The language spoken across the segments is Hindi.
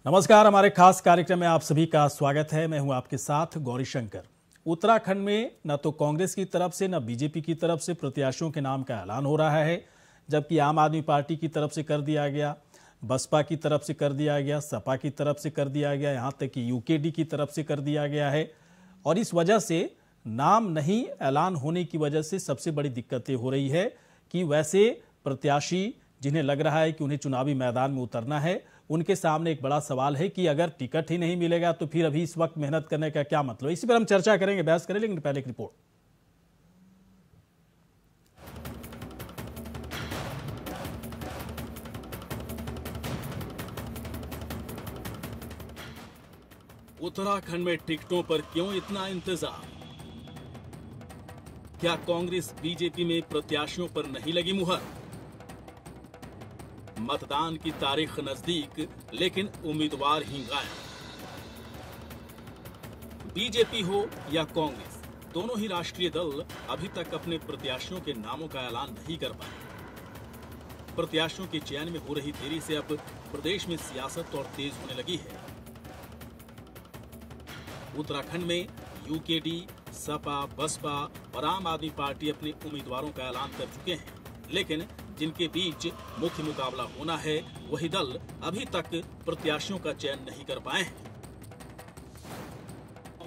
नमस्कार, हमारे खास कार्यक्रम में आप सभी का स्वागत है। मैं हूं आपके साथ गौरी शंकर। उत्तराखंड में न तो कांग्रेस की तरफ से न बीजेपी की तरफ से प्रत्याशियों के नाम का ऐलान हो रहा है, जबकि आम आदमी पार्टी की तरफ से कर दिया गया, बसपा की तरफ से कर दिया गया, सपा की तरफ से कर दिया गया, यहाँ तक कि यूकेडी की तरफ से कर दिया गया है। और इस वजह से नाम नहीं ऐलान होने की वजह से सबसे बड़ी दिक्कतें हो रही है कि वैसे प्रत्याशी जिन्हें लग रहा है कि उन्हें चुनावी मैदान में उतरना है, उनके सामने एक बड़ा सवाल है कि अगर टिकट ही नहीं मिलेगा तो फिर अभी इस वक्त मेहनत करने का क्या मतलब। इसी पर हम चर्चा करेंगे, बहस करें, लेकिन पहले एक रिपोर्ट। उत्तराखंड में टिकटों पर क्यों इतना इंतजार? क्या कांग्रेस बीजेपी में प्रत्याशियों पर नहीं लगी मुहर? मतदान की तारीख नजदीक लेकिन उम्मीदवार ही गायब। बीजेपी हो या कांग्रेस, दोनों ही राष्ट्रीय दल अभी तक अपने प्रत्याशियों के नामों का ऐलान नहीं कर पाए। प्रत्याशियों के चयन में हो रही देरी से अब प्रदेश में सियासत और तेज होने लगी है। उत्तराखंड में यूकेडी, सपा, बसपा और आम आदमी पार्टी अपने उम्मीदवारों का ऐलान कर चुके हैं, लेकिन जिनके बीच मुख्य मुकाबला होना है वही दल अभी तक प्रत्याशियों का चयन नहीं कर पाए हैं।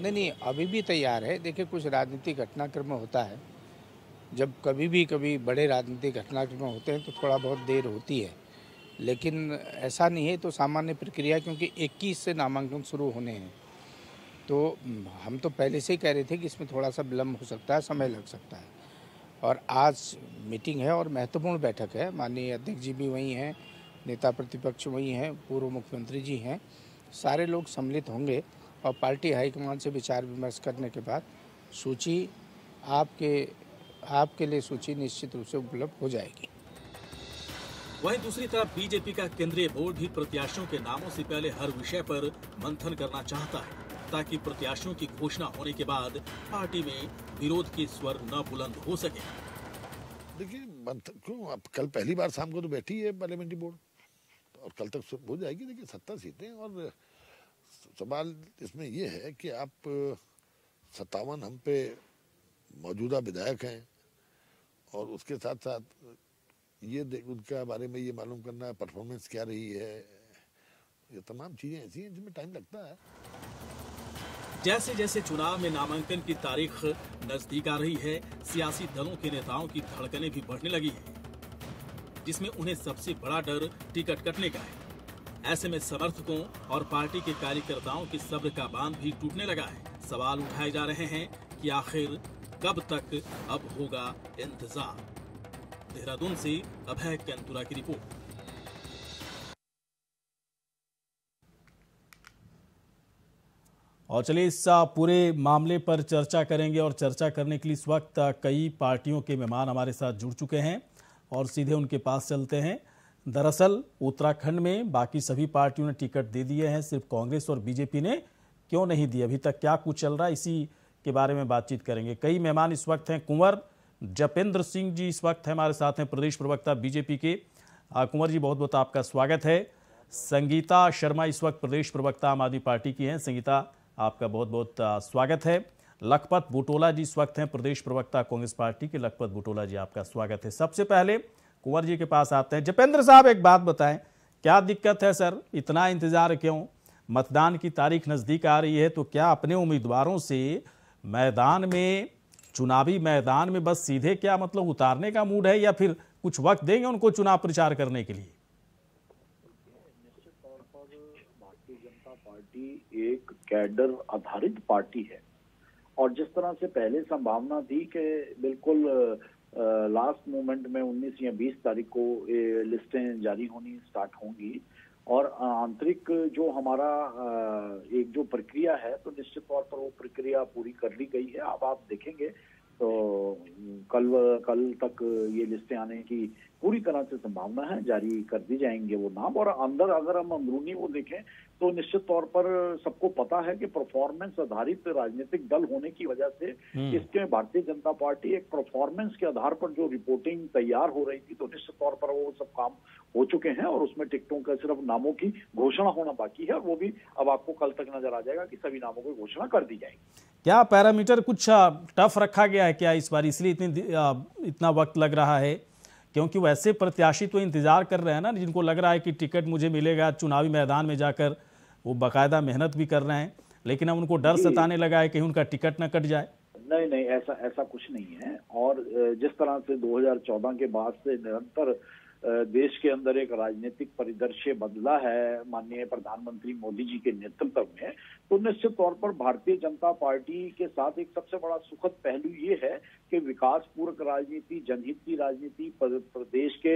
नहीं, अभी भी तैयार है। देखिए, कुछ राजनीतिक घटनाक्रम होता है, जब कभी बड़े राजनीतिक घटनाक्रम होते हैं तो थोड़ा बहुत देर होती है, लेकिन ऐसा नहीं है। तो सामान्य प्रक्रिया, क्योंकि 21 से नामांकन शुरू होने हैं, तो हम तो पहले से ही कह रहे थे कि इसमें थोड़ा सा विलम्ब हो सकता है, समय लग सकता है। और आज मीटिंग है और महत्वपूर्ण बैठक है। माननीय अध्यक्ष जी भी वहीं हैं, नेता प्रतिपक्ष वहीं हैं, पूर्व मुख्यमंत्री जी हैं, सारे लोग सम्मिलित होंगे और पार्टी हाईकमान से विचार विमर्श करने के बाद सूची आपके लिए सूची निश्चित रूप से उपलब्ध हो जाएगी। वहीं दूसरी तरफ बीजेपी का केंद्रीय बोर्ड भी प्रत्याशियों के नामों से पहले हर विषय पर मंथन करना चाहता है, ताकि प्रत्याशियों की घोषणा होने के बाद पार्टी में विरोध के स्वर न बुलंद हो सके। देखिए, क्यों अब कल पहली बार शाम को तो बैठी है पार्लियामेंट्री बोर्ड, और कल तक हो जाएगी। देखिए, 70 सीटें, और सवाल इसमें यह है कि आप 57 हम पे मौजूदा विधायक हैं, और उसके साथ साथ ये उनका बारे में ये मालूम करना परफॉर्मेंस क्या रही है, ये तमाम चीजें ऐसी हैं जिनमें टाइम लगता है। जैसे जैसे चुनाव में नामांकन की तारीख नजदीक आ रही है, सियासी दलों के नेताओं की धड़कनें भी बढ़ने लगी है, जिसमें उन्हें सबसे बड़ा डर टिकट कटने का है। ऐसे में समर्थकों और पार्टी के कार्यकर्ताओं के सब्र का बांध भी टूटने लगा है। सवाल उठाए जा रहे हैं कि आखिर कब तक अब होगा इंतजार। देहरादून से अभय कैंतुरा की रिपोर्ट। और चलिए, इस पूरे मामले पर चर्चा करेंगे, और चर्चा करने के लिए इस वक्त कई पार्टियों के मेहमान हमारे साथ जुड़ चुके हैं और सीधे उनके पास चलते हैं। दरअसल उत्तराखंड में बाकी सभी पार्टियों ने टिकट दे दिए हैं, सिर्फ कांग्रेस और बीजेपी ने क्यों नहीं दिए, अभी तक क्या कुछ चल रहा है, इसी के बारे में बातचीत करेंगे। कई मेहमान इस वक्त हैं। कुंवर जपेंद्र सिंह जी इस वक्त हैं हमारे साथ हैं, प्रदेश प्रवक्ता बीजेपी के। कुंवर जी, बहुत बहुत आपका स्वागत है। संगीता शर्मा इस वक्त प्रदेश प्रवक्ता आम आदमी पार्टी की हैं। संगीता, आपका बहुत बहुत स्वागत है। लखपत बुटोला जी इस वक्त हैं प्रदेश प्रवक्ता कांग्रेस पार्टी के। लखपत बुटोला जी, आपका स्वागत है। सबसे पहले कुंवर जी के पास आते हैं। जपेंद्र साहब, एक बात बताएं, क्या दिक्कत है सर, इतना इंतजार क्यों? मतदान की तारीख नजदीक आ रही है, तो क्या अपने उम्मीदवारों से मैदान में, चुनावी मैदान में बस सीधे क्या मतलब उतारने का मूड है, या फिर कुछ वक्त देंगे उनको चुनाव प्रचार करने के लिए? निश्चित तौर पर भारतीय जनता पार्टी एक कैडर आधारित पार्टी है, और जिस तरह से पहले संभावना थी कि बिल्कुल लास्ट मोमेंट में 19 या 20 तारीख को लिस्टें जारी होनी स्टार्ट होंगी, और आंतरिक जो हमारा एक जो प्रक्रिया है, तो निश्चित तौर पर वो प्रक्रिया पूरी कर ली गई है। अब आप देखेंगे तो कल तक ये लिस्टें आने की पूरी तरह से संभावना है जारी कर दी जाएंगे वो नाम। और अंदर अगर हम अंदरूनी वो देखें तो निश्चित तौर पर सबको पता है कि परफॉर्मेंस आधारित राजनीतिक दल होने की वजह से इसके भारतीय जनता पार्टी एक परफॉर्मेंस के आधार पर जो रिपोर्टिंग तैयार हो रही थी, तो निश्चित तौर पर वो सब काम हो चुके हैं और उसमें टिकटों का सिर्फ नामों की घोषणा होना बाकी है, और वो भी अब आपको कल तक नजर आ जाएगा कि सभी नामों की घोषणा कर दी जाएगी। क्या पैरामीटर कुछ टफ रखा गया है क्या इस बार, इसलिए इतना वक्त लग रहा है? क्योंकि वैसे प्रत्याशी तो इंतजार कर रहे हैं ना, जिनको लग रहा है कि टिकट मुझे मिलेगा, चुनावी मैदान में जाकर वो बाकायदा मेहनत भी कर रहे हैं, लेकिन अब उनको डर सताने लगा है कहीं उनका टिकट न कट जाए। नहीं नहीं, ऐसा कुछ नहीं है। और जिस तरह से 2014 के बाद से निरंतर देश के अंदर एक राजनीतिक परिदृश्य बदला है माननीय प्रधानमंत्री मोदी जी के नेतृत्व में, तो निश्चित तौर पर भारतीय जनता पार्टी के साथ एक सबसे बड़ा सुखद पहलू ये है कि विकास पूर्वक राजनीति, जनहित की राजनीति, प्रदेश के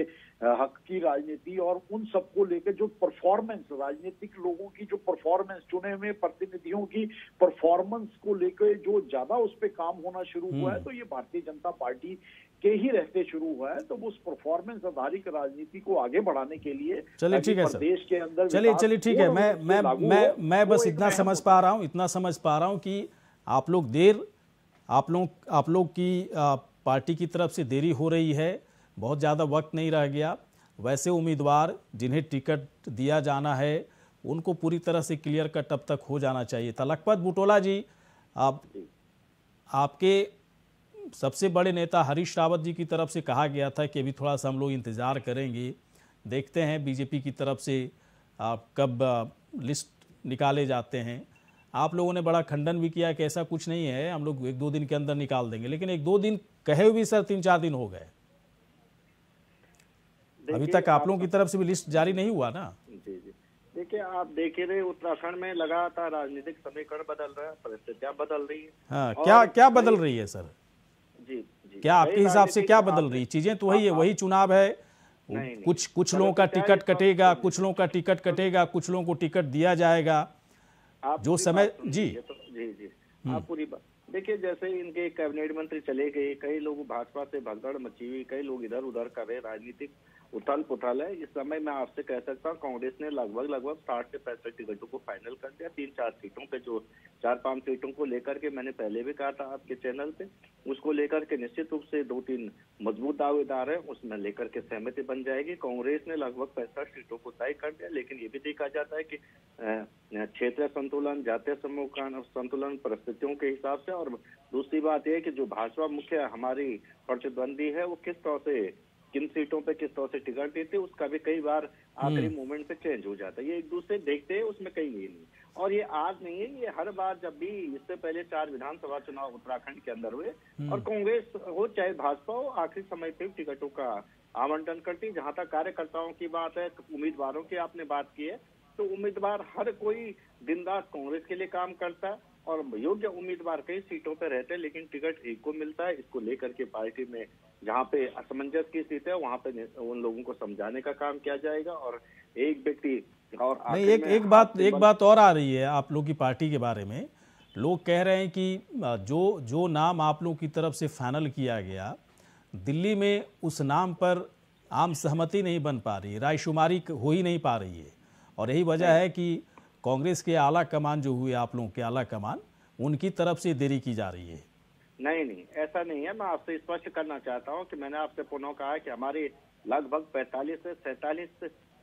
हक की राजनीति और उन सबको लेकर जो परफॉर्मेंस, राजनीतिक लोगों की जो परफॉर्मेंस, चुने हुए प्रतिनिधियों की परफॉर्मेंस को लेकर जो ज्यादा उस पर काम होना शुरू हुआ है, तो ये भारतीय जनता पार्टी के ही रहते शुरू हुआ है। तो उस परफॉर्मेंस आधारित राजनीति को आगे बढ़ाने के लिए चलिए ठीक है सर, देश के अंदर चलिए ठीक है, मैं बस इतना समझ पा रहा हूं कि आप लोग की पार्टी की तरफ से देरी हो रही है, बहुत ज़्यादा वक्त नहीं रह गया। वैसे उम्मीदवार जिन्हें टिकट दिया जाना है उनको पूरी तरह से क्लियर कट अब तक हो जाना चाहिए था। लखपत बुटोला जी, आपके सबसे बड़े नेता हरीश रावत जी की तरफ से कहा गया था कि अभी थोड़ा सा हम लोग इंतज़ार करेंगे, देखते हैं बीजेपी की तरफ से कब लिस्ट निकाले जाते हैं। आप लोगों ने बड़ा खंडन भी किया कि ऐसा कुछ नहीं है, हम लोग 1-2 दिन के अंदर निकाल देंगे, लेकिन 1-2 दिन कहे हुए भी सर 3-4 दिन हो गए, अभी तक आप लोगों की तरफ से भी लिस्ट जारी नहीं हुआ ना। जी देखिए, आप देख रहे उत्तराखंड में लगातार राजनीतिक समीकरण बदल रहा है, परिस्थितियां बदल रही है। हाँ, क्या बदल रही है सर? जी, क्या आपके हिसाब से क्या बदल रही है? चीजें तो वही है, वही चुनाव है। कुछ लोगों का टिकट कटेगा, कुछ लोगों का टिकट कटेगा, कुछ लोगों को टिकट दिया जाएगा जो समय। जी जी, आप पूरी बात देखिए, जैसे इनके कैबिनेट मंत्री चले गए, कई लोग भाजपा से भगदड़ मची हुई, कई लोग इधर उधर कर रहे, राजनीतिक उथल पुथल है। इस समय मैं आपसे कह सकता हूँ कांग्रेस ने लगभग 60 से 65 टिकटों को फाइनल कर दिया। 3-4 सीटों पे, जो 4-5 सीटों को लेकर के मैंने पहले भी कहा था आपके चैनल पे, उसको लेकर के निश्चित रूप से 2-3 मजबूत दावेदार है, उसमें लेकर के सहमति बन जाएगी। कांग्रेस ने लगभग 65 सीटों को तय कर दिया, लेकिन ये भी देखा जाता है कि क्षेत्रीय संतुलन, जातीय समूह का संतुलन परिस्थितियों के हिसाब से, और दूसरी बात यह है कि जो भाजपा मुख्य हमारी प्रतिद्वंदी है वो किस तरह से, किन सीटों पे किस तरह से टिकट देते, उसका भी कई बार आखिरी मोमेंट पे चेंज हो जाता है। ये एक दूसरे देखते हैं, उसमें कहीं नहीं। और ये आज नहीं है, ये हर बार जब भी इससे पहले 4 विधानसभा चुनाव उत्तराखंड के अंदर हुए और कांग्रेस हो चाहे भाजपा हो, आखिरी समय पे टिकटों का आवंटन करती। जहां तक कार्यकर्ताओं की बात है, उम्मीदवारों की आपने बात की है, तो उम्मीदवार हर कोई दिन रात कांग्रेस के लिए काम करता है और योग्य उम्मीदवार कई सीटों पर रहते हैं, लेकिन टिकट एक को मिलता है। इसको लेकर के पार्टी में जहाँ पे असमंजस की स्थिति है, वहाँ पे उन लोगों को समझाने का काम किया जाएगा। और एक व्यक्ति और नहीं, एक बात और आ रही है आप लोग की पार्टी के बारे में। लोग कह रहे हैं कि जो नाम आप लोगों की तरफ से फाइनल किया गया, दिल्ली में उस नाम पर आम सहमति नहीं बन पा रही है, रायशुमारी हो ही नहीं पा रही है, और यही वजह है कि कांग्रेस के आला कमान जो हुए, आप लोगों के आला कमान, उनकी तरफ से देरी की जा रही है। नहीं, ऐसा नहीं है। मैं आपसे स्पष्ट करना चाहता हूं कि मैंने आपसे पुनः कहा कि हमारे लगभग 45 से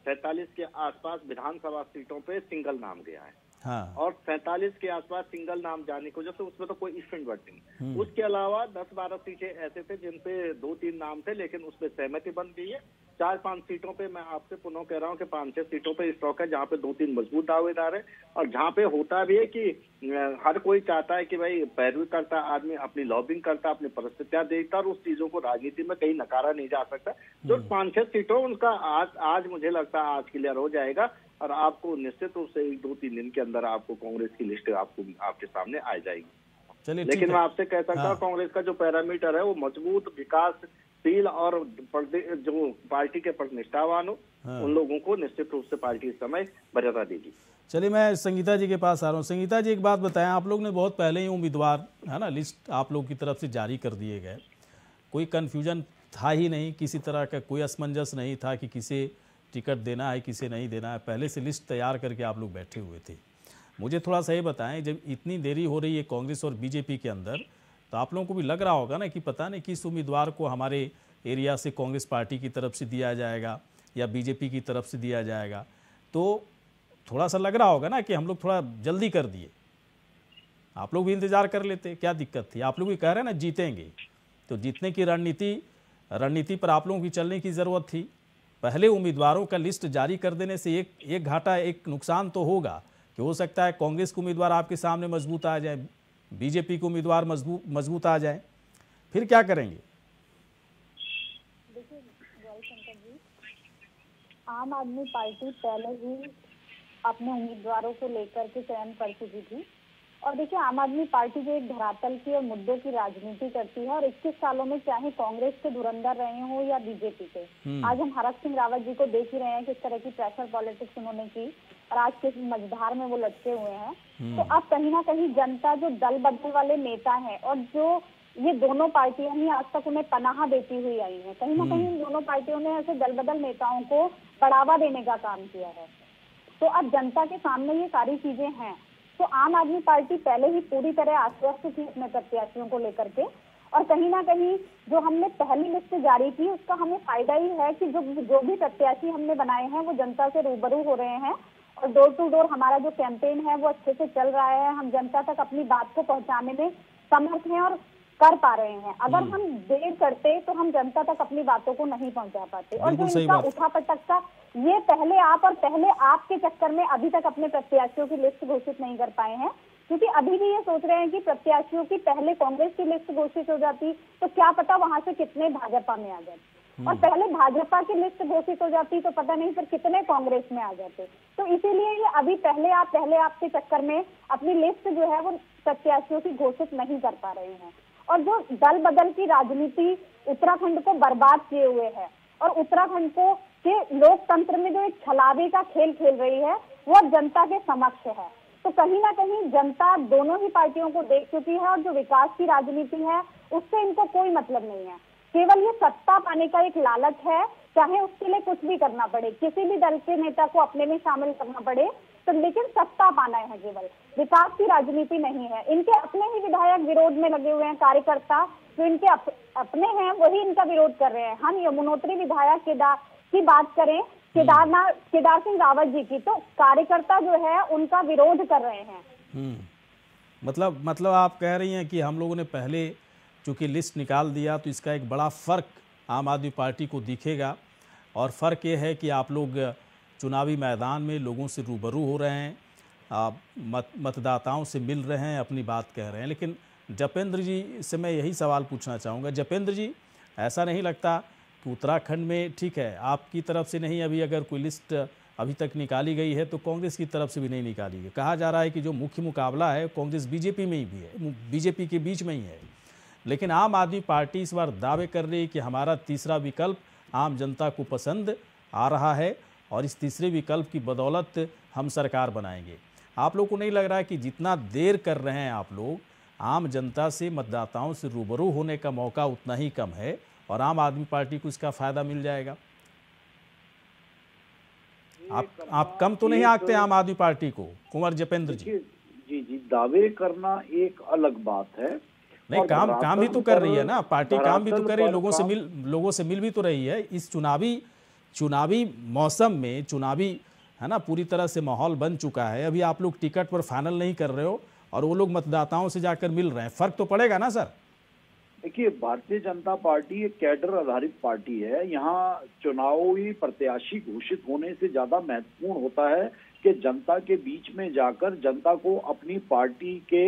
47 के आसपास विधानसभा सीटों पे सिंगल नाम गया है। हाँ। और 47 के आसपास सिंगल नाम जाने की वजह से उसमें तो कोई इफेक्ट नहीं। उसके अलावा 10-12 सीटें ऐसे थे जिन पे 2-3 नाम थे, लेकिन उसपे सहमति बन गई है। 4-5 सीटों पे मैं आपसे पुनः कह रहा हूँ कि 5-6 सीटों पे स्टॉक है, जहाँ पे 2-3 मजबूत दावेदार है, और जहाँ पे होता भी है कि हर कोई चाहता है कि भाई पैरवी करता आदमी, अपनी लॉबिंग करता, अपनी परिस्थितियां देखता, और उस चीजों को राजनीति में कहीं नकारा नहीं जा सकता। जो 5-6 सीटों उनका आज मुझे लगता है आज क्लियर हो जाएगा, और आपको निश्चित रूप से 1-2-3 दिन के अंदर आपको कांग्रेस की लिस्ट आपके सामने आ जाएगी। लेकिन मैं आपसे कह सकता हूँ कांग्रेस का जो पैरामीटर है वो मजबूत, विकासशील और जो पार्टी के प्रतिष्ठावान हो, उन लोगों को निश्चित रूप से पार्टी इस समय वरीयता देगी। चलिए, मैं संगीता जी के पास आ रहा हूँ। संगीता जी, एक बात बताएं, आप लोग ने बहुत पहले ही उम्मीदवार है ना लिस्ट आप लोग की तरफ से जारी कर दिए गए, कोई कन्फ्यूजन था ही नहीं, किसी तरह का कोई असमंजस नहीं था कि किसे टिकट देना है किसे नहीं देना है, पहले से लिस्ट तैयार करके आप लोग बैठे हुए थे। मुझे थोड़ा सा ये बताएं, जब इतनी देरी हो रही है कांग्रेस और बीजेपी के अंदर, तो आप लोगों को भी लग रहा होगा ना कि पता नहीं किस उम्मीदवार को हमारे एरिया से कांग्रेस पार्टी की तरफ से दिया जाएगा या बीजेपी की तरफ से दिया जाएगा, तो थोड़ा सा लग रहा होगा ना कि हम लोग थोड़ा जल्दी कर दिए। आप लोग भी इंतजार कर लेते, क्या दिक्कत थी? आप लोग भी कह रहे हैं ना जीतेंगे, तो जीतने की रणनीति पर आप लोगों की चलने की ज़रूरत थी। पहले उम्मीदवारों का लिस्ट जारी कर देने से एक घाटा, एक नुकसान तो होगा कि हो सकता है कांग्रेस के उम्मीदवार आपके सामने मजबूत आ जाए, बीजेपी के उम्मीदवार मजबूत आ जाए, फिर क्या करेंगे? देखिए जयशंकर जी, आम आदमी पार्टी पहले ही अपने उम्मीदवारों को लेकर के चयन कर चुकी थी। और देखिए, आम आदमी पार्टी जो एक धरातल की और मुद्दों की राजनीति करती है, और 21 सालों में चाहे कांग्रेस के धुरंधर रहे हो या बीजेपी के, आज हम हरक सिंह रावत जी को देख ही रहे हैं किस तरह की प्रेशर पॉलिटिक्स उन्होंने की और आज किस मझधार में वो लटके हुए हैं। तो अब कहीं ना कहीं जनता जो दल बदल वाले नेता हैं और जो ये दोनों पार्टियां ही आज तक उन्हें पनाह देती हुई आई हैं, कहीं ना कहीं दोनों पार्टियों ने ऐसे दल बदल नेताओं को बढ़ावा देने का काम किया है। तो अब जनता के सामने ये सारी चीजें हैं, तो आम आदमी पार्टी पहले ही पूरी तरह आश्वस्त थी अपने प्रत्याशियों को लेकर के। और कहीं ना कहीं जो हमने पहली लिस्ट जारी की उसका हमें फायदा ही है कि जो भी प्रत्याशी हमने बनाए हैं वो जनता से रूबरू हो रहे हैं और डोर टू डोर हमारा जो कैंपेन है वो अच्छे से चल रहा है। हम जनता तक अपनी बात को पहुंचाने में समर्थ हैं और कर पा रहे हैं। अगर हम देर करते तो हम जनता तक अपनी बातों को नहीं पहुंचा पाते। और जो इनका उठापटक का ये पहले आपके चक्कर में अभी तक अपने प्रत्याशियों की लिस्ट घोषित नहीं कर पाए हैं, क्योंकि अभी भी ये सोच रहे हैं कि प्रत्याशियों की पहले कांग्रेस की लिस्ट घोषित हो जाती तो क्या पता वहां से कितने भाजपा में आ जाते, और पहले भाजपा की लिस्ट घोषित हो जाती तो पता नहीं फिर कितने कांग्रेस में आ जाते। तो इसीलिए ये अभी पहले आपके चक्कर में अपनी लिस्ट जो है वो प्रत्याशियों की घोषित नहीं कर पा रहे हैं। और जो दल बदल की राजनीति उत्तराखंड को बर्बाद किए हुए है और उत्तराखंड को के लोकतंत्र में जो एक छलावे का खेल खेल रही है वो अब जनता के समक्ष है। तो कहीं ना कहीं जनता दोनों ही पार्टियों को देख चुकी है और जो विकास की राजनीति है उससे इनको कोई मतलब नहीं है। केवल ये सत्ता पाने का एक लालच है, चाहे उसके लिए कुछ भी करना पड़े, किसी भी दल के नेता को अपने में शामिल करना पड़े, तो लेकिन सत्ता पाना है, केवल विकास की राजनीति नहीं है। इनके अपने ही विधायक विरोध में लगे हुए हैं, कार्यकर्ता जो इनके अपने हैं वही इनका विरोध कर रहे हैं। हम यमुनोत्री विधायक की बात करें, केदार सिंह रावत जी की, तो कार्यकर्ता जो है उनका विरोध कर रहे हैं। मतलब आप कह रही हैं कि हम लोगों ने पहले चूंकि लिस्ट निकाल दिया तो इसका एक बड़ा फर्क आम आदमी पार्टी को दिखेगा, और फर्क ये है कि आप लोग चुनावी मैदान में लोगों से रूबरू हो रहे हैं, मतदाताओं से मिल रहे हैं, अपनी बात कह रहे हैं। लेकिन जपेंद्र जी से मैं यही सवाल पूछना चाहूँगा। जपेंद्र जी, ऐसा नहीं लगता कि उत्तराखंड में, ठीक है आपकी तरफ से नहीं, अभी अगर कोई लिस्ट अभी तक निकाली गई है तो कांग्रेस की तरफ से भी नहीं निकाली गई, कहा जा रहा है कि जो मुख्य मुकाबला है कांग्रेस बीजेपी में ही भी है, बीजेपी के बीच में ही है, लेकिन आम आदमी पार्टी इस बार दावे कर रही है कि हमारा तीसरा विकल्प आम जनता को पसंद आ रहा है और इस तीसरे विकल्प की बदौलत हम सरकार बनाएंगे। आप लोग को नहीं लग रहा है कि जितना देर कर रहे हैं आप लोग, आम जनता से, मतदाताओं से रूबरू होने का मौका उतना ही कम है और आम आदमी पार्टी को इसका फायदा मिल जाएगा? आप कम तो नहीं आंकते आम आदमी पार्टी को, कुंवर जपेंद्र जी? जी, दावे करना एक अलग बात है। नहीं, काम भी तो कर रही है ना पार्टी, काम भी तो कर रही है, लोगों से मिल भी तो रही है। इस चुनावी मौसम में, चुनावी है ना, पूरी तरह से माहौल बन चुका है, अभी आप लोग टिकट पर फाइनल नहीं कर रहे हो और वो लोग मतदाताओं से जाकर मिल रहे हैं, फर्क तो पड़ेगा ना सर? देखिए, भारतीय जनता पार्टी एक कैडर आधारित पार्टी है। यहाँ चुनावी प्रत्याशी घोषित होने से ज्यादा महत्वपूर्ण होता है कि जनता के बीच में जाकर जनता को अपनी पार्टी के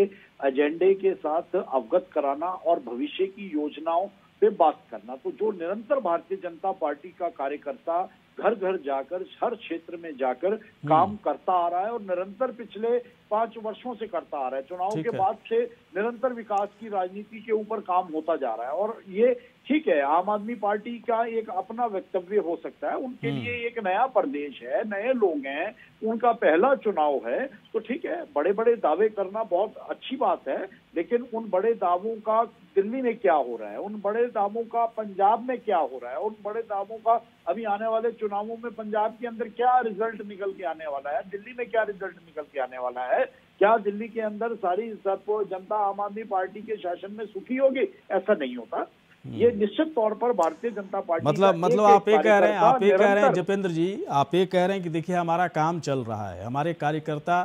एजेंडे के साथ अवगत कराना और भविष्य की योजनाओं पे बात करना। तो जो निरंतर भारतीय जनता पार्टी का कार्यकर्ता घर घर जाकर, हर क्षेत्र में जाकर काम करता आ रहा है और निरंतर पिछले 5 वर्षों से करता आ रहा है, चुनाव के बाद से निरंतर विकास की राजनीति के ऊपर काम होता जा रहा है। और ये ठीक है, आम आदमी पार्टी का एक अपना वक्तव्य हो सकता है, उनके लिए एक नया प्रदेश है, नए लोग हैं, उनका पहला चुनाव है, तो ठीक है, बड़े बड़े दावे करना बहुत अच्छी बात है, लेकिन उन बड़े दावों का दिल्ली में क्या हो रहा है, उन बड़े दामों का पंजाब में क्या हो रहा है, उन बड़े दामों का अभी आने वाले चुनावों में पंजाब के अंदर क्या रिजल्ट निकल के आने वाला है, दिल्ली में क्या रिजल्ट निकल के आने वाला है, क्या दिल्ली के अंदर सारी सब जनता आम आदमी पार्टी के शासन में सुखी होगी? ऐसा नहीं होता। ये निश्चित तौर पर भारतीय जनता पार्टी मतलब आप ये कह रहे हैं जपेंद्र जी, आप ये कह रहे हैं कि देखिए हमारा काम चल रहा है, हमारे कार्यकर्ता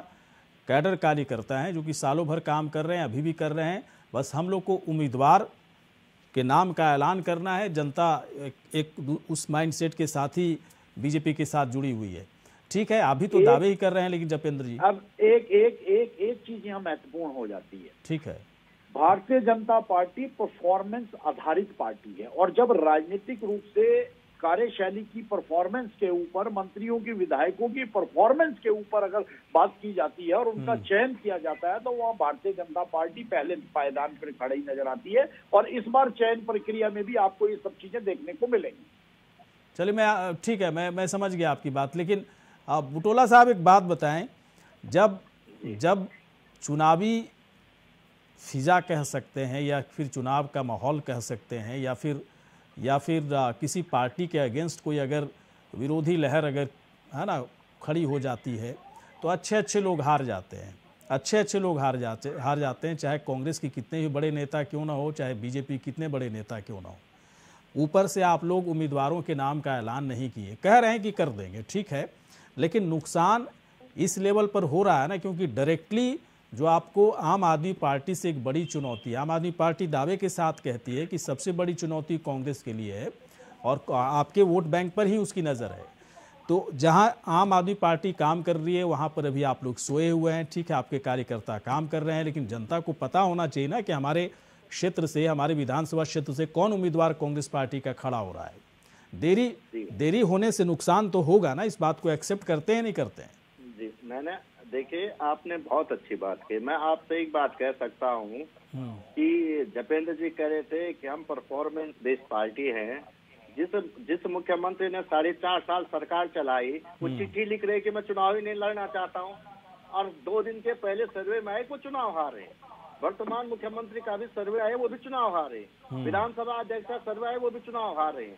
कैडर कार्यकर्ता हैं जो कि सालों भर काम कर रहे हैं, अभी भी कर रहे हैं, बस हम लोग को उम्मीदवार के नाम का ऐलान करना है। जनता एक उस माइंडसेट के साथ ही बीजेपी के साथ जुड़ी हुई है। ठीक है, अभी तो दावे ही कर रहे हैं, लेकिन जपेंद्र जी अब एक चीज यहाँ महत्वपूर्ण हो जाती है। ठीक है, भारतीय जनता पार्टी परफॉर्मेंस आधारित पार्टी है, और जब राजनीतिक रूप से कार्यशैली की परफॉर्मेंस के ऊपर, मंत्रियों की, विधायकों की परफॉर्मेंस के ऊपर अगर बात की जाती है और उनका चयन किया जाता है, तो वहाँ भारतीय जनता पार्टी पहले पायदान पर खड़ी नजर आती है। और इस बार चयन प्रक्रिया में भी आपको ये सब चीजें देखने को मिलेंगी। चलिए, मैं ठीक है, मैं समझ गया आपकी बात, लेकिन बुटोला साहब एक बात बताएं, जब चुनावी फिजा कह सकते हैं या फिर चुनाव का माहौल कह सकते हैं, या फिर किसी पार्टी के अगेंस्ट कोई अगर विरोधी लहर अगर है ना खड़ी हो जाती है, तो अच्छे लोग हार जाते हैं, अच्छे लोग हार जाते हैं, चाहे कांग्रेस के कितने भी बड़े नेता क्यों ना हो, चाहे बीजेपी कितने बड़े नेता क्यों ना हो। ऊपर से आप लोग उम्मीदवारों के नाम का ऐलान नहीं किए, कह रहे हैं कि कर देंगे, ठीक है, लेकिन नुकसान इस लेवल पर हो रहा है ना, क्योंकि डायरेक्टली जो आपको आम आदमी पार्टी से एक बड़ी चुनौती, आम आदमी पार्टी दावे के साथ कहती है कि सबसे बड़ी चुनौती कांग्रेस के लिए है और आपके वोट बैंक पर ही उसकी नज़र है। तो जहां आम आदमी पार्टी काम कर रही है वहां पर अभी आप लोग सोए हुए हैं, ठीक है, आपके कार्यकर्ता काम कर रहे हैं, लेकिन जनता को पता होना चाहिए ना कि हमारे क्षेत्र से, हमारे विधानसभा क्षेत्र से कौन उम्मीदवार कांग्रेस पार्टी का खड़ा हो रहा है। देरी होने से नुकसान तो होगा ना, इस बात को एक्सेप्ट करते हैं नहीं करते हैं? जी, मैंने देखिए, आपने बहुत अच्छी बात की। मैं आपसे एक बात कह सकता हूँ कि जपेंद्र जी कह रहे थे कि हम परफॉर्मेंस बेस्ड पार्टी हैं। जिस मुख्यमंत्री ने 4.5 साल सरकार चलाई, वो चिट्ठी लिख रहे कि मैं चुनाव ही नहीं लड़ना चाहता हूँ, और 2 दिन के पहले सर्वे में आए वो चुनाव हारे। वर्तमान मुख्यमंत्री का भी सर्वे आए, वो भी चुनाव हारे। विधानसभा अध्यक्ष का सर्वे आए, वो भी चुनाव हारे।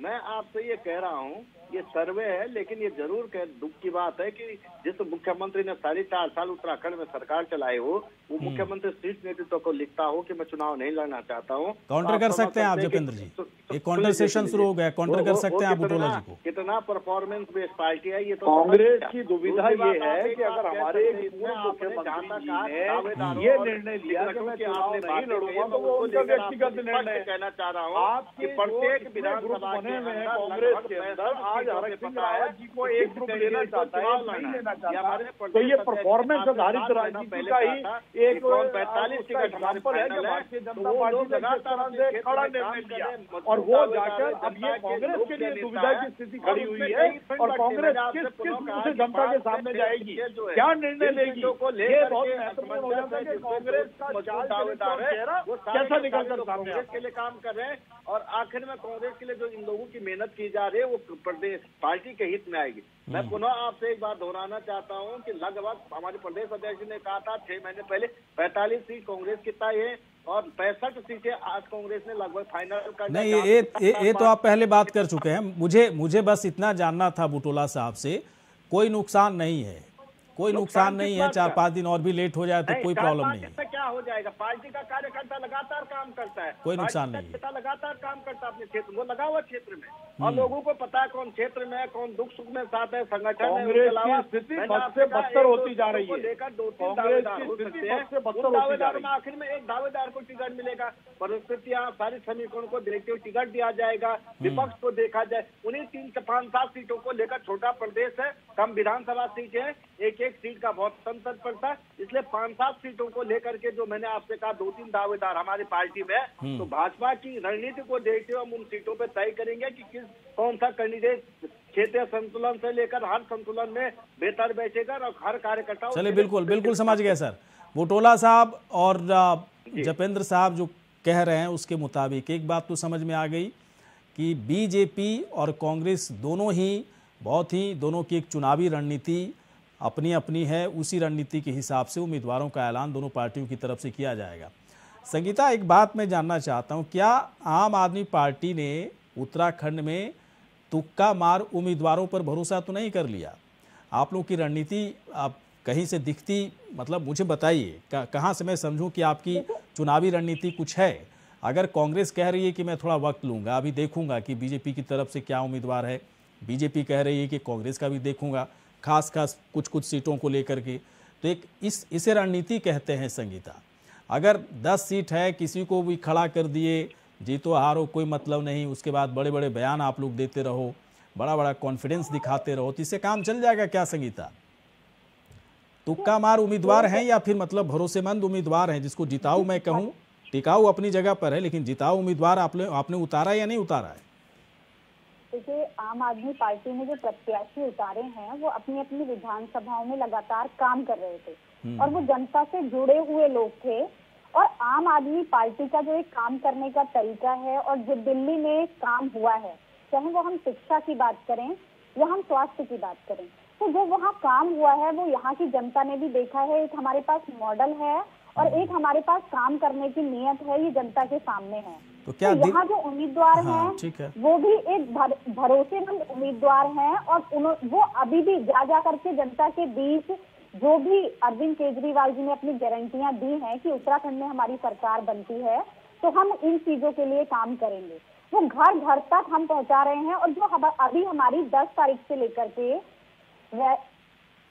मैं आपसे ये कह रहा हूँ, ये सर्वे है, लेकिन ये जरूर दुख की बात है कि जिस मुख्यमंत्री ने 4.5 साल उत्तराखंड में सरकार चलाई हो, वो मुख्यमंत्री शीर्ष नेतृत्व को लिखता हो कि मैं चुनाव नहीं लड़ना चाहता हूँ। काउंटर कर सकते हैं आप जपेंद्र जी, एक काउंटर सेशन शुरू हो गया, काउंटर कर सकते हैं आप बुटोला जी को। कितना परफॉर्मेंस बेस्ड पार्टी है ये तो कांग्रेस की दुविधा ये है कि अगर हमारे मुख्यमंत्री जी ने ये निर्णय लिया कि मैं चुनाव नहीं लड़ूंगा, तो वो उनका व्यक्तिगत निर्णय। कहना चाह रहा हूँ आपके प्रत्येक विधानसभा बने में कांग्रेस के अंदर आज हरक सिंह रावत जी को एक ग्रुप लेना चाहता है, नहीं लेना चाहता, तो ये परफॉर्मेंस आधारित राजनीति का ही एक 45 का एग्जाम्पल है कि भारतीय जनता पार्टी ने किस तरह से खड़ा निर्णय लिया, और वो जाकर अब ये कांग्रेस के लिए दुविधा की स्थिति खड़ी हुई है, और कांग्रेस किस रूप से जनता के सामने जाएगी, क्या निर्णय लेगी, ये बहुत महत्वपूर्ण हो जाता है कि कांग्रेस का चेहरा कैसा निकलकर सामने कांग्रेस के लिए काम कर रहे हैं, और आखिर में कांग्रेस के लिए जो इन लोगों की मेहनत की जा रही है वो प्रदेश पार्टी के हित में आएगी। मैं पुनः आपसे एक बात दोहराना चाहता हूं कि लगभग हमारे प्रदेश अध्यक्ष ने कहा था 6 महीने पहले 45 सीट कांग्रेस की तय है, और 65 सीटें आज कांग्रेस ने लगभग फाइनल कर। नहीं, ये तो आप पहले बात कर चुके हैं। मुझे बस इतना जानना था बुटोला साहब से, कोई नुकसान नहीं है, कोई नुकसान नहीं है, 4-5 दिन और भी लेट हो जाए तो कोई प्रॉब्लम नहीं है। क्या हो जाएगा, पार्टी का कार्यकर्ता लगातार काम करता है, कोई नुकसान नहीं है, लगातार काम करता है अपने क्षेत्र में, वो लगा हुआ क्षेत्र में, और लोगों को पता है कौन क्षेत्र में है, कौन दुख सुख में साथ है, संगठन है। कांग्रेस की स्थिति बद से बदतर होती जा रही है, लेकर 2-3 दावेदार हो सकते हैं, आखिर में एक दावेदार को टिकट मिलेगा, परिस्थितियां सारी समीकरण को देखते हुए टिकट दिया जाएगा, विपक्ष को देखा जाए, उन्हीं 3-5-7 सीटों को लेकर छोटा प्रदेश है, कम विधानसभा सीट है, एक सीट का बहुत संसद पड़ता है, इसलिए 5-7 सीटों को लेकर के जो मैंने आपसे कहा 2-3 दावेदार हमारी पार्टी में, तो भाजपा की रणनीति को देखते हुए हम उन सीटों पे तय करेंगे कि कौन सा कैंडिडेट क्षेत्रीय संतुलन से लेकर हर संतुलन में बेहतर बैठेगा और हर कार्यकर्ता। चलिए, बिल्कुल समझ गए सर। बुटोला साहब और जपेंद्र साहब जो कह रहे हैं उसके मुताबिक एक बात तो समझ में आ गई कि बीजेपी और कांग्रेस दोनों की एक चुनावी रणनीति अपनी है, उसी रणनीति के हिसाब से उम्मीदवारों का ऐलान दोनों पार्टियों की तरफ से किया जाएगा। संगीता, एक बात मैं जानना चाहता हूं, क्या आम आदमी पार्टी ने उत्तराखंड में तुक्का मार उम्मीदवारों पर भरोसा तो नहीं कर लिया? आप लोगों की रणनीति आप कहीं से दिखती, मतलब मुझे बताइए कहाँ से मैं समझूं कि आपकी चुनावी रणनीति कुछ है? अगर कांग्रेस कह रही है कि मैं थोड़ा वक्त लूंगा, अभी देखूंगा कि बीजेपी की तरफ से क्या उम्मीदवार है, बीजेपी कह रही है कि कांग्रेस का भी देखूंगा, खास कुछ सीटों को लेकर के, तो एक इसे रणनीति कहते हैं संगीता। अगर 10 सीट है, किसी को भी खड़ा कर दिए, जीतो हारो कोई मतलब नहीं, उसके बाद बड़े बड़े बयान आप लोग देते रहो, बड़ा बड़ा कॉन्फिडेंस दिखाते रहो, तो इससे काम चल जाएगा क्या संगीता? तुक्का मार उम्मीदवार हैं या फिर मतलब भरोसेमंद उम्मीदवार हैं जिसको जिताऊ मैं कहूं? टिकाऊ अपनी जगह पर है, लेकिन जिताऊ उम्मीदवार आपने उतारा या नहीं उतारा है? देखिए, आम आदमी पार्टी ने जो प्रत्याशी उतारे हैं वो अपनी अपनी विधानसभाओं में लगातार काम कर रहे थे और वो जनता से जुड़े हुए लोग थे। और आम आदमी पार्टी का जो एक काम करने का तरीका है और जो दिल्ली में काम हुआ है, चाहे वो हम शिक्षा की बात करें या हम स्वास्थ्य की बात करें, तो जो वहाँ काम हुआ है वो यहाँ की जनता ने भी देखा है। एक हमारे पास मॉडल है और एक हमारे पास काम करने की नीयत है, ये जनता के सामने है। तो क्या यहाँ जो उम्मीदवार हैं वो भी एक भरोसेमंद उम्मीदवार हैं और वो अभी भी जा करके जनता के बीच जो भी अरविंद केजरीवाल जी ने अपनी गारंटियां दी हैं कि उत्तराखंड में हमारी सरकार बनती है तो हम इन चीजों के लिए काम करेंगे, वो घर घर तक हम पहुंचा रहे हैं। और जो अभी हमारी 10 तारीख से लेकर के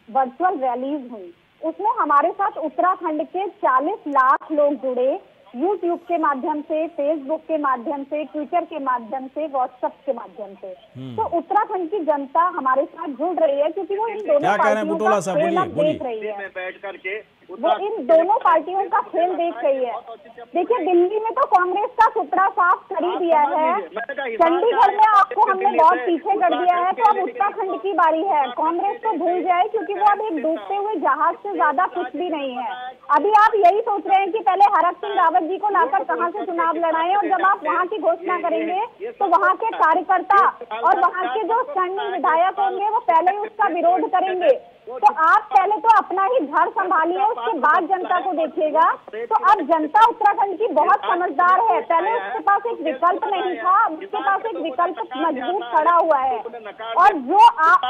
वर्चुअल रैलीज हुई, उसमें हमारे साथ उत्तराखंड के 40 लाख लोग जुड़े, यूट्यूब के माध्यम से, फेसबुक के माध्यम से, ट्विटर के माध्यम से, व्हाट्सएप के माध्यम से। तो उत्तराखंड की जनता हमारे साथ जुड़ रही है क्योंकि वो इन दोनों पार्टियों का खेल अब देख रही है, वो इन दोनों पार्टियों का खेल देख रही है। देखिए, दिल्ली में तो कांग्रेस का सुपड़ा साफ कर ही दिया है, चंडीगढ़ में आपको हमने बहुत पीछे कर दिया है, तो अब उत्तराखंड की बारी है। कांग्रेस तो भूल जाए क्योंकि वो अब एक डूबते हुए जहाज से ज्यादा कुछ भी नहीं है। अभी आप यही सोच रहे हैं कि पहले हरक सिंह रावत जी को लाकर कहां से चुनाव लड़ाएं, और जब आप वहां की घोषणा करेंगे तो वहां के कार्यकर्ता और वहां के जो स्थानीय विधायक होंगे वो पहले ही उसका विरोध करेंगे। तो आप पहले तो अपना ही घर संभालिए, उसके बाद जनता को देखिएगा। तो अब जनता उत्तराखंड की बहुत समझदार है, पहले उसके पास एक विकल्प नहीं था, उसके पास एक विकल्प मजबूत खड़ा हुआ है। और जो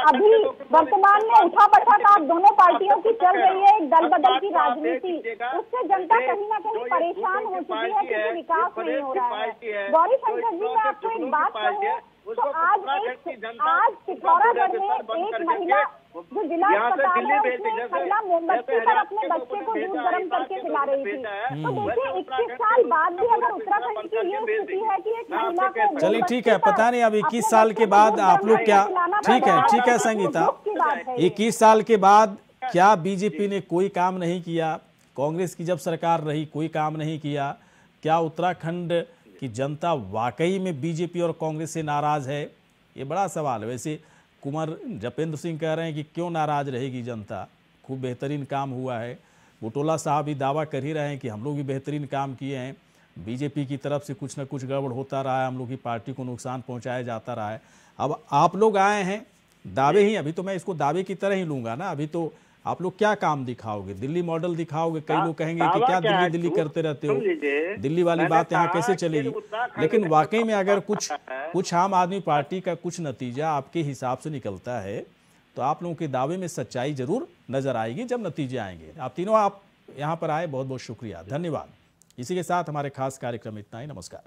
अभी वर्तमान में उठा बैठक आप दोनों पार्टियों की चल रही है, एक दल बदल की राजनीति, उससे जनता कहीं ना कहीं परेशान हो चुकी है क्योंकि विकास नहीं हो रहा है। गौरी शंकर जी, मैं आपको एक बात कहूँ तो आज पिथौरागढ़ में एक महिला जो जिला अस्पताल है उसमें महिला मोमबत्ती पर अपने बच्चे को दूध गर्म करके पिला रही थी। तो देखिए, 21 साल बाद भी अगर उत्तराखंड की ये स्थिति है कि एक महिला को, चलिए ठीक है, पता नहीं अब 21 साल के बाद आप लोग क्या, ठीक है संगीता, 21 साल के बाद क्या बीजेपी ने कोई काम नहीं किया? कांग्रेस की जब सरकार रही कोई काम नहीं किया? क्या उत्तराखंड कि जनता वाकई में बीजेपी और कांग्रेस से नाराज है? ये बड़ा सवाल है। वैसे कुंवर जपेंद्र सिंह कह रहे हैं कि क्यों नाराज रहेगी जनता, खूब बेहतरीन काम हुआ है। बुटोला साहब भी दावा कर ही रहे हैं कि हम लोग भी बेहतरीन काम किए हैं, बीजेपी की तरफ से कुछ न कुछ गड़बड़ होता रहा है, हम लोग की पार्टी को नुकसान पहुंचाया जाता रहा है। अब आप लोग आए हैं दावे ही, अभी तो मैं इसको दावे की तरह ही लूंगा ना, अभी तो आप लोग क्या काम दिखाओगे? दिल्ली मॉडल दिखाओगे? कई लोग कहेंगे कि क्या दिल्ली करते रहते हो, दिल्ली वाली बात यहाँ कैसे चलेगी? लेकिन वाकई में अगर कुछ आम आदमी पार्टी का कुछ नतीजा आपके हिसाब से निकलता है तो आप लोगों के दावे में सच्चाई जरूर नजर आएगी जब नतीजे आएंगे। आप तीनों आप यहाँ पर आए, बहुत बहुत शुक्रिया, धन्यवाद। इसी के साथ हमारे खास कार्यक्रम इतना ही, नमस्कार।